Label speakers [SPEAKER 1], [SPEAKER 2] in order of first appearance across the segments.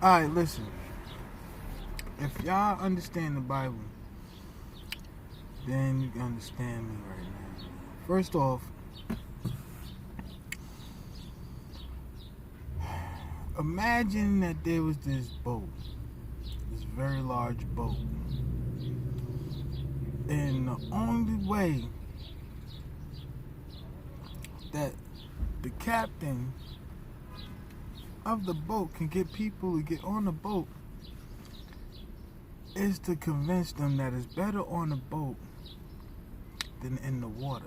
[SPEAKER 1] Alright, listen. If y'all understand the Bible, then you can understand me right now. First off, imagine that there was this boat, this very large boat, and the only way that the captain of the boat can get people to get on the boat is to convince them that it's better on the boat than in the water.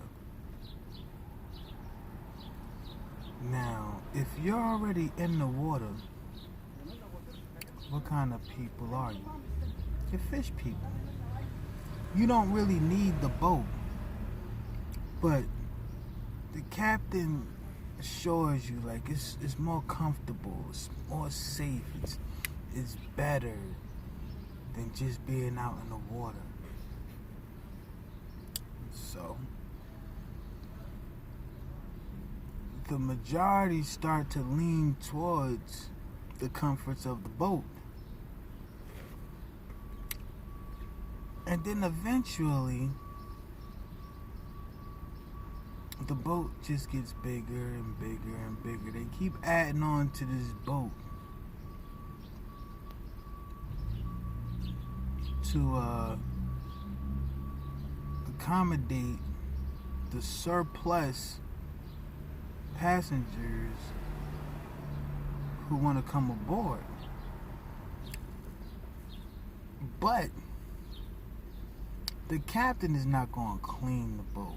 [SPEAKER 1] Now, if you're already in the water, what kind of people are you? You're fish people. You don't really need the boat, but the captain assures you like it's more comfortable, it's more safe, it's better than just being out in the water. So the majority start to lean towards the comforts of the boat. And then eventually, the boat just gets bigger and bigger and bigger. They keep adding on to this boat to accommodate the surplus passengers who want to come aboard. But the captain is not going to clean the boat,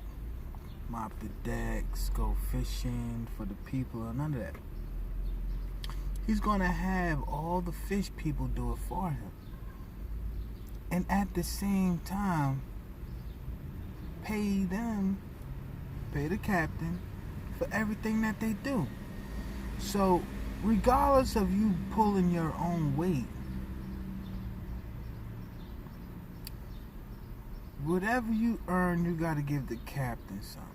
[SPEAKER 1] mop the decks, go fishing for the people, or none of that. He's going to have all the fish people do it for him. And at the same time, pay the captain for everything that they do. So, regardless of you pulling your own weight, whatever you earn, you got to give the captain something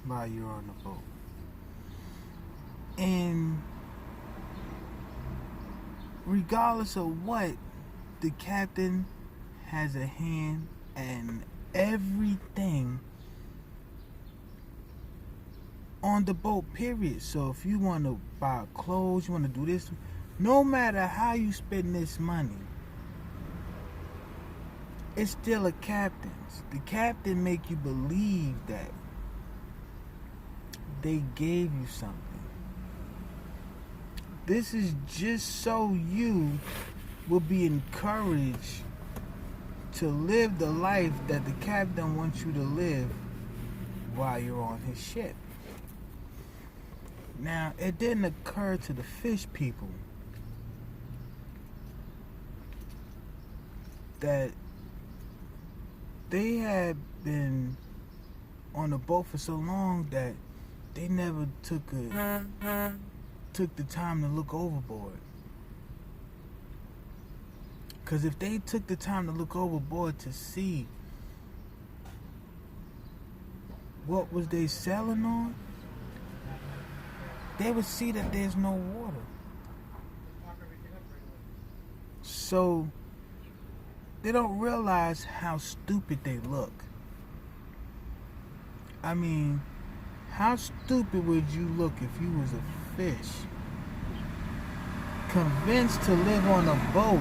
[SPEAKER 1] while you're on the boat. And regardless of what, the captain has a hand in everything on the boat, period. So if you want to buy clothes, you want to do this, no matter how you spend this money, it's still a captain's. The captain make you believe that they gave you something. This is just so you will be encouraged to live the life that the captain wants you to live while you're on his ship. Now, it didn't occur to the fish people that they had been on the boat for so long that they never took the time to look overboard. Because if they took the time to look overboard to see what was they selling on, they would see that there's no water. So they don't realize how stupid they look. I mean, how stupid would you look if you was a fish, convinced to live on a boat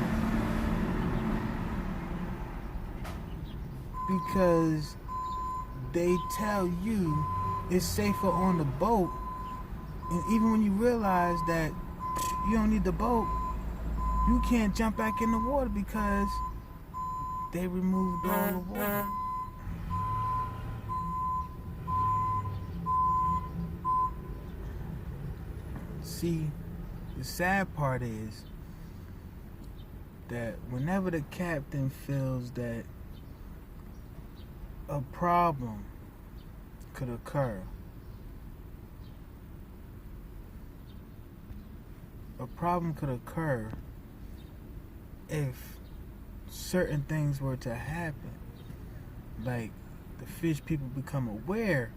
[SPEAKER 1] because they tell you it's safer on the boat, and even when you realize that you don't need the boat, you can't jump back in the water because they removed all the water. See, the sad part is that whenever the captain feels that a problem could occur, if certain things were to happen, like the fish people become aware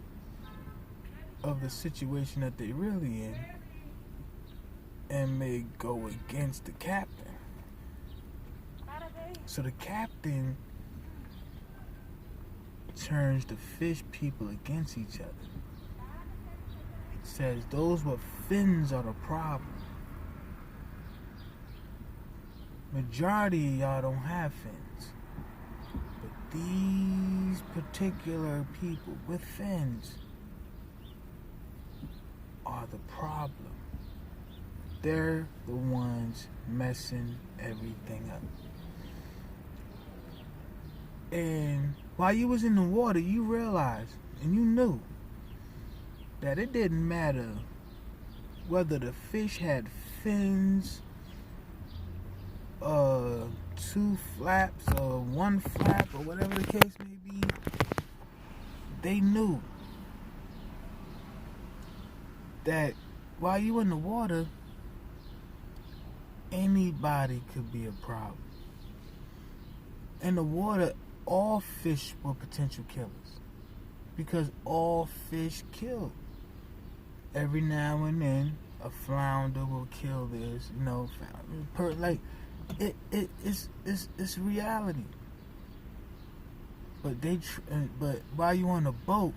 [SPEAKER 1] of the situation that they're really in, and may go against the captain. So the captain turns the fish people against each other. Says those with fins are the problem. Majority of y'all don't have fins. But these particular people with fins are the problem. They're the ones messing everything up. And while you was in the water, you realized and you knew that it didn't matter whether the fish had fins, 2 flaps or 1 flap or whatever the case may be. They knew that while you in the water, anybody could be a problem. In the water, all fish were potential killers because all fish kill. Every now and then, a flounder will kill this, it's reality. But while you on the boat,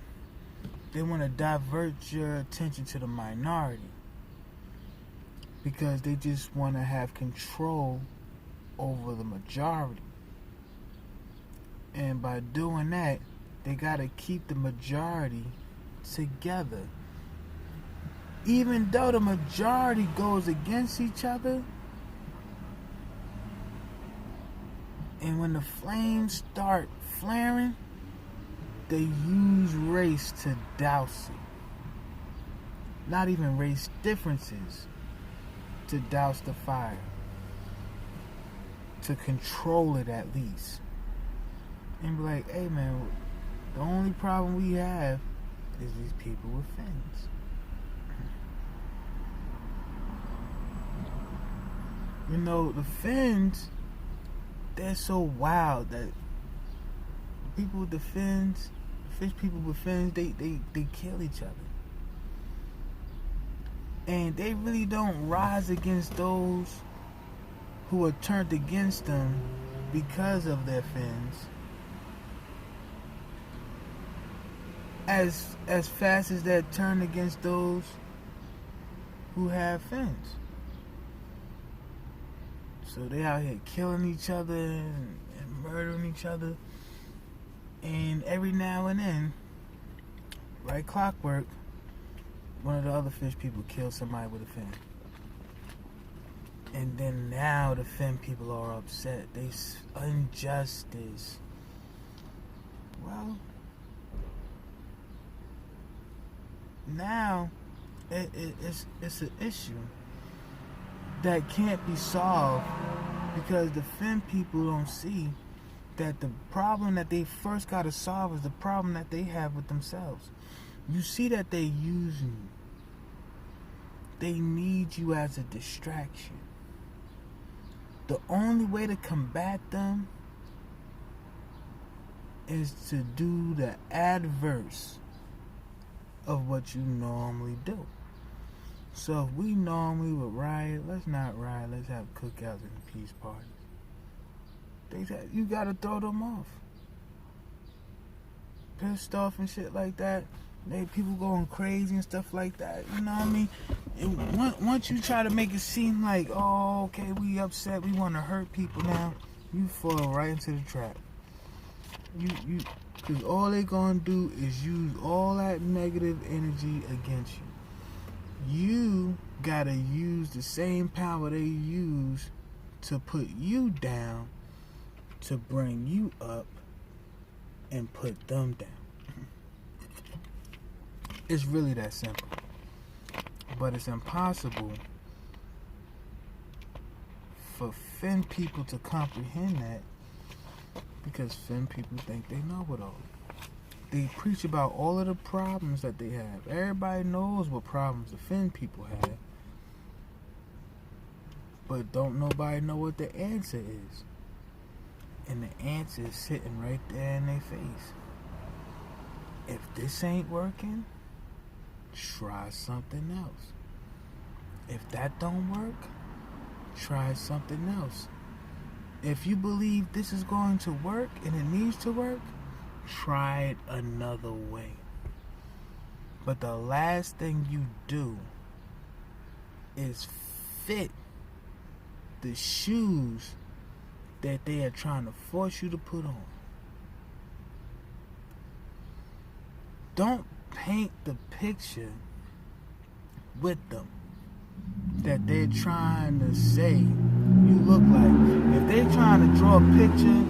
[SPEAKER 1] they want to divert your attention to the minority because they just want to have control over the majority. And by doing that, they got to keep the majority together. Even though the majority goes against each other, and when the flames start flaring, they use race to douse it. Not even race differences to douse the fire. To control it at least. And be like, hey man, the only problem we have is these people with fins. The fins, they're so wild that people with the fins, fish people with fins, they kill each other. And they really don't rise against those who are turned against them because of their fins as fast as they're turned against those who have fins. So they out here killing each other and murdering each other. And every now and then, like clockwork, one of the other fish people kills somebody with a fin. And then now the fin people are upset. They injustice. Well, now it's an issue that can't be solved because the fin people don't see that the problem that they first got to solve is the problem that they have with themselves. You see that they use you. They need you as a distraction. The only way to combat them is to do the adverse of what you normally do. So if we normally would riot, let's not riot, let's have cookouts and peace parties. You gotta throw them off. Pissed off and shit like that. People going crazy and stuff like that. You know what I mean? And once you try to make it seem like, oh, okay, we upset, we want to hurt people now, you fall right into the trap. Because all they gonna do is use all that negative energy against you. You gotta use the same power they use to put you down to bring you up and put them down. It's really that simple. But it's impossible for Fin people to comprehend that because Fin people think they know it all. They preach about all of the problems that they have. Everybody knows what problems the Fin people have. But don't nobody know what the answer is. And the answer is sitting right there in their face. If this ain't working, try something else. If that don't work, try something else. If you believe this is going to work and it needs to work, try it another way. But the last thing you do is fit the shoes that they are trying to force you to put on. Don't paint the picture with them that they're trying to say you look like. If they're trying to draw a picture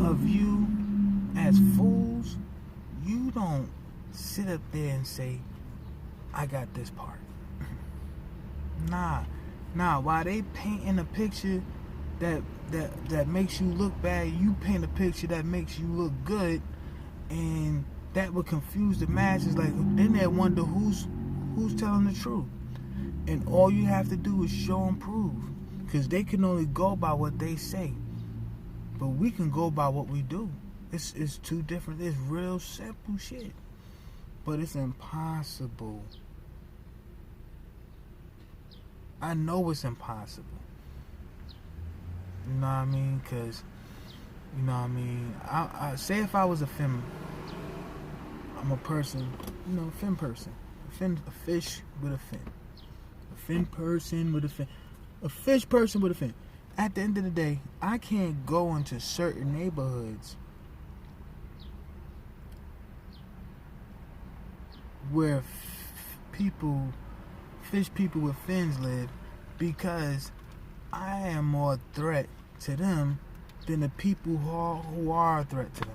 [SPEAKER 1] of you as fools, you don't sit up there and say, I got this part. Nah, while they painting a picture that makes you look bad, you paint a picture that makes you look good, and that would confuse the masses. Like, then they wonder who's telling the truth. And all you have to do is show and prove, because they can only go by what they say, but we can go by what we do. It's two different. It's real simple shit, but it's impossible. I know it's impossible. You know what I mean? Because, you know what I mean? I say if I was a femme, I'm a person, you know, a femme person. A fish with a fin. A fin person with a fin. A fish person with a fin. At the end of the day, I can't go into certain neighborhoods where fish people with fins live, because I am more a threat to them than the people who are a threat to them.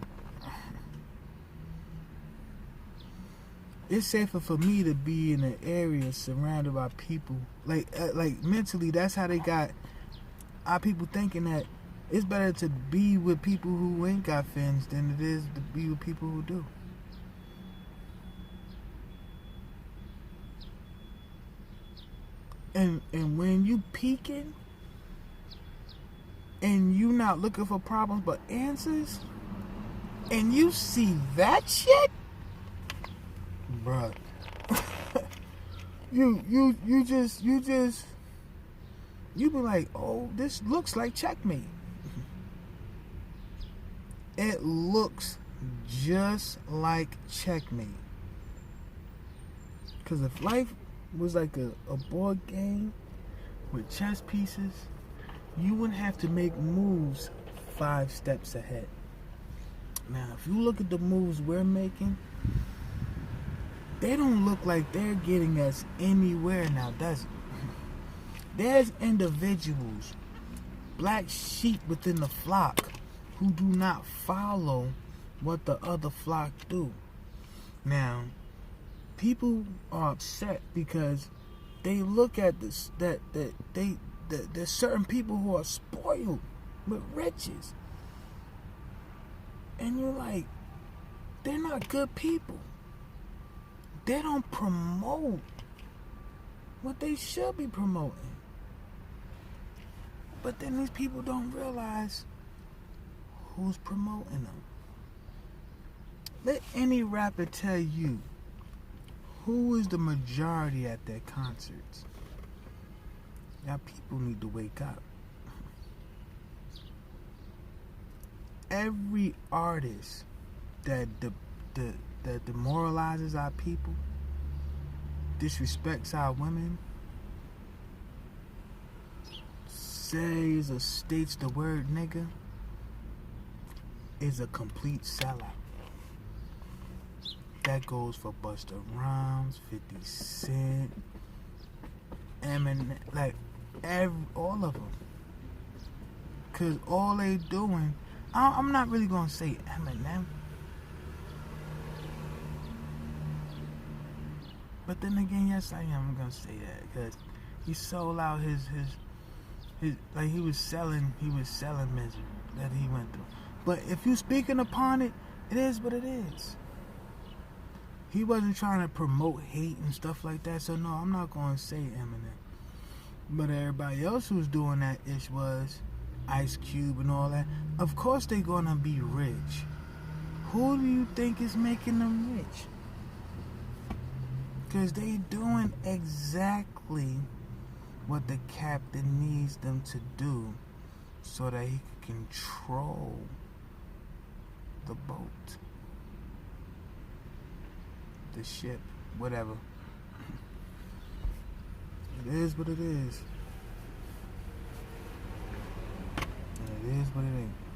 [SPEAKER 1] It's safer for me to be in an area surrounded by people. Like mentally, that's how they got our people thinking that it's better to be with people who ain't got fins than it is to be with people who do. And when you peeking and you not looking for problems but answers, and you see that shit, bruh, you be like, oh, this looks like checkmate. It looks just like checkmate. Because if life was like a board game with chess pieces, you wouldn't have to make moves 5 steps ahead. Now, if you look at the moves we're making, they don't look like they're getting us anywhere now, does it? There's individuals, black sheep within the flock, who do not follow what the other flock do. Now, people are upset because they look at this, there's certain people who are spoiled with riches, and you're like, they're not good people. They don't promote what they should be promoting. But then these people don't realize who's promoting them. Let any rapper tell you who is the majority at their concerts. Y'all people need to wake up. Every artist that demoralizes our people, disrespects our women, says or states the word nigga, is a complete sellout. That goes for Busta Rhymes, 50 Cent, Eminem, like all of them. Cause all they doing, I'm not really gonna say Eminem, but then again, yes I am gonna say that, cause he sold out his like he was selling misery that he went through. But if you speaking upon it, it is what it is. He wasn't trying to promote hate and stuff like that, so no, I'm not gonna say Eminem. But everybody else who's doing that ish was Ice Cube and all that. Of course they gonna be rich. Who do you think is making them rich? Because they doing exactly what the captain needs them to do so that he can control the boat, the ship, whatever. It is what it is. And it is what it ain't.